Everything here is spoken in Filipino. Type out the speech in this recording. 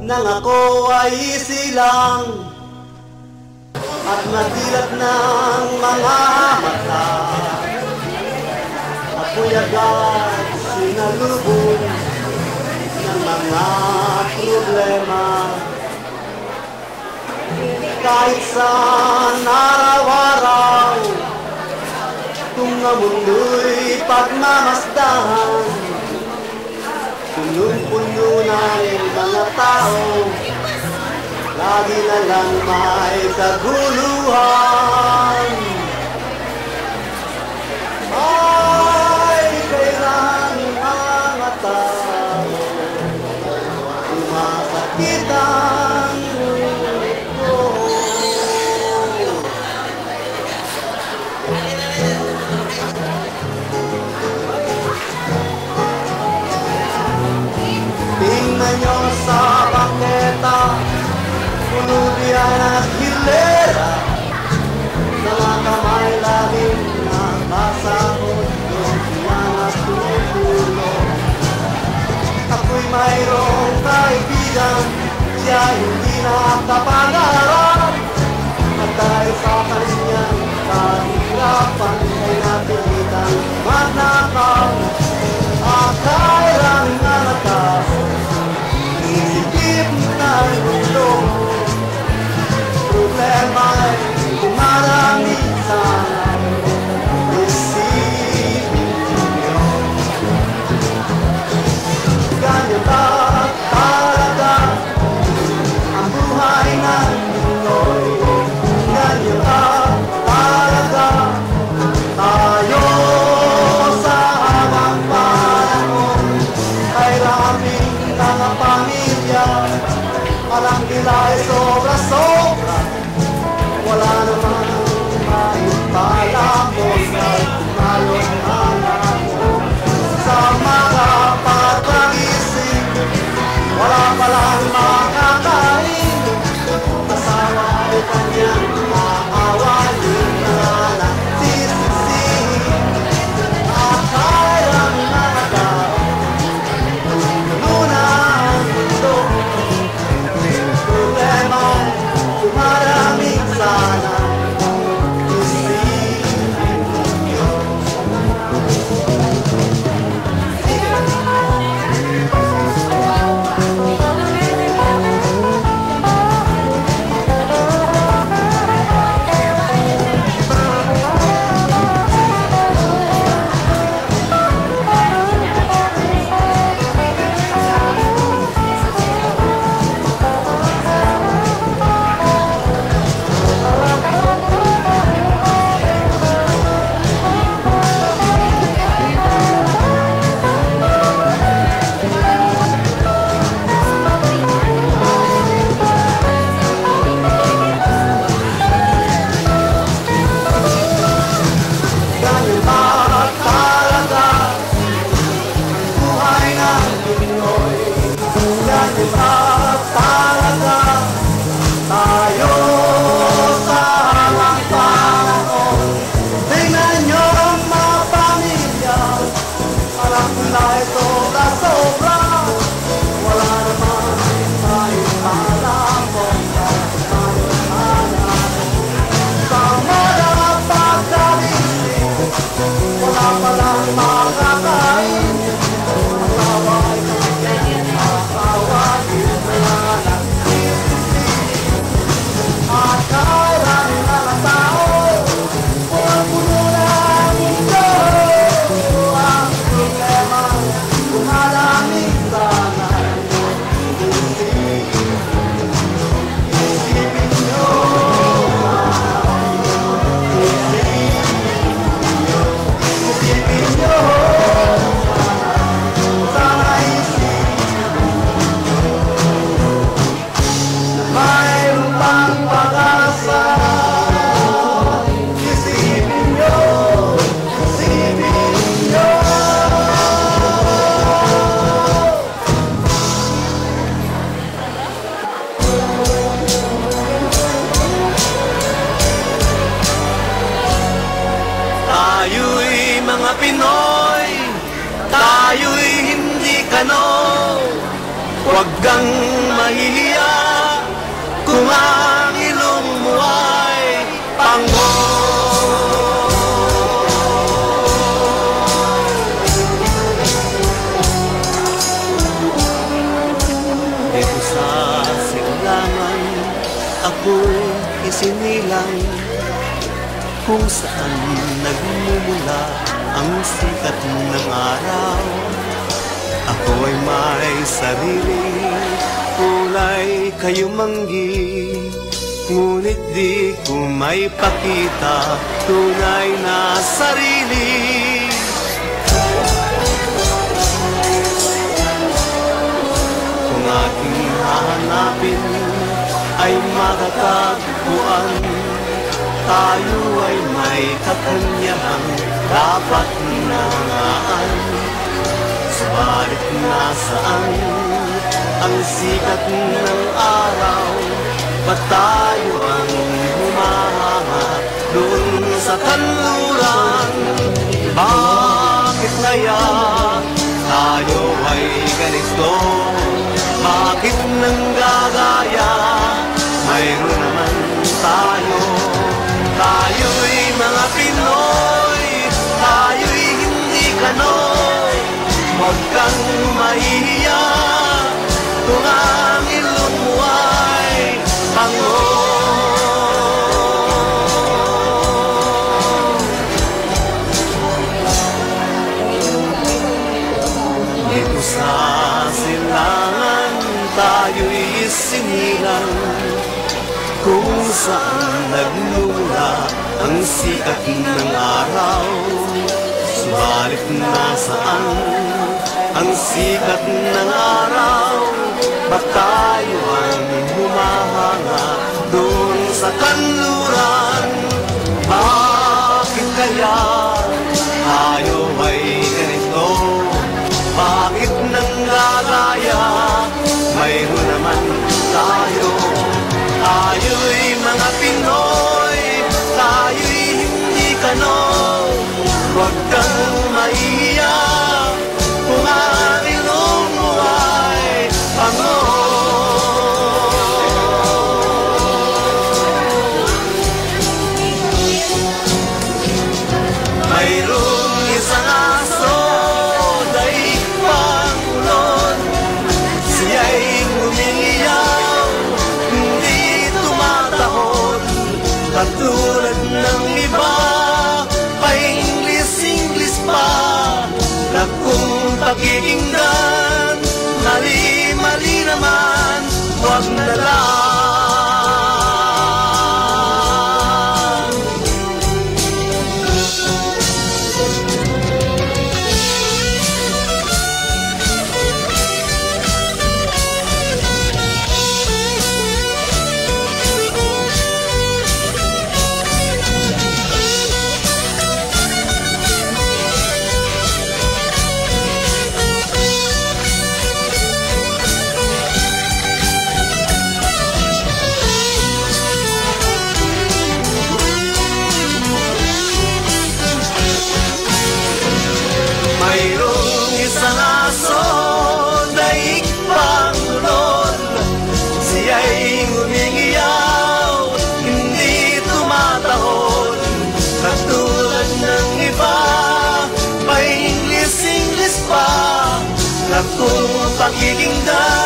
nang ako ay isilang at madilat ng mga mata. Ako'y agad sinalubong ng mga problema. Kahit saan araw-araw, kung ang mundo'y pagmamasdahan, punong-puno ng mga tao, lagi na lang may kaguluhan. Ay, kailan mga tao umasakitan ko. Tingnan niyo sa bangketa, puno diyan at hilera, mga kamay laging nakasahod, diyan at tutulog. Ako'y mayroong kaibigan, siya hindi nakapangarap, at dahil sa kanyang kahirapan ay napilitan magnakaw. Akala nga natao, isipin ng mundo, problema ay dumarami sana. Isipin niyo, ganyan ba talaga ang buhay ng Pinoy? Ganyan ba talaga tayo sa habang panahon? Ay raming mga pamilya, alam nila ay sobra-sobra, wala naman maipalamon na tumalon-alon sa mga pagpagising. Wala palang makakain, kasama ay kanyang maawain na nagsisisi. Akala ng mga tao, luna ang mundo, problema dumaraming sana. Isipin niyo, ganyan ba talaga ang buhay ng Pinoy? Ganyan ba talaga tayo sa habang panahon? Tingnan niyo ang mga pamilya, alam nila ay sobra-sobra, wala naman maipalamon na tumalon-alon sa mga pagkagising. Wala palang makakain, asawa ay kanyang makawagin na nagsisisi. Akala ng mga tao, puno na ang mundo, ang problema dumaraming sana. Isipin niyo, isipin niyo, sana isipin na mayroon pang pag-asa. Isipin niyo, isipin niyo. Tayo'y mga Pinoy, tayo'y hindi kano, huwag kang mahihiya kung ang ilong mo ay pango. Dito sa silangan ako'y isinilang, kung saan nagmumula ang sikat ng araw. Ako ay may sarili, kulay kayumanggi, ngunit di ko may pakita tunay na sarili. Kung aking hahanapin ay matatagpuan, tayo ay may kakanyang dapat nangaan. Subalit nasaan ang sikat ng araw? Ba't tayo ang humahanga doon sa kanluran? Bakit kaya tayo ay ganito? Bakit nanggagaya? Mayroon naman tayo. Tayo'y mga Pinoy, tayo'y hindi Kanoy. Huwag kang mahihiya kung ang ilong mo ay pango. Dito sa silangan tayo'y isinilang, kung saan nagmula ang sikat ng araw. Subalit nasaan ang sikat ng araw? Ba't tayo ang humahanga doon sa kanluran? Bakit kaya tayo ay ganito? Bakit nanggagaya? Mayroon naman tayo. Tayo'y mga Pinoy, tayo'y hindi Kanoy. Huwag kang mahihiya kung ang ilong mo ay pango. Mayroong isang aso, daig pangulon. Siya'y humingiyaw, hindi tumatahon. Katulad ng iba, pa-Ingles pa na kung pakikinggan, mali-mali naman, huwag na lang. Mayroong isang aso, daig pangulon. Siya'y humingiyaw, hindi tumatahon. Katulad ng iba, pa-Ingles pa na kung pakikinggan,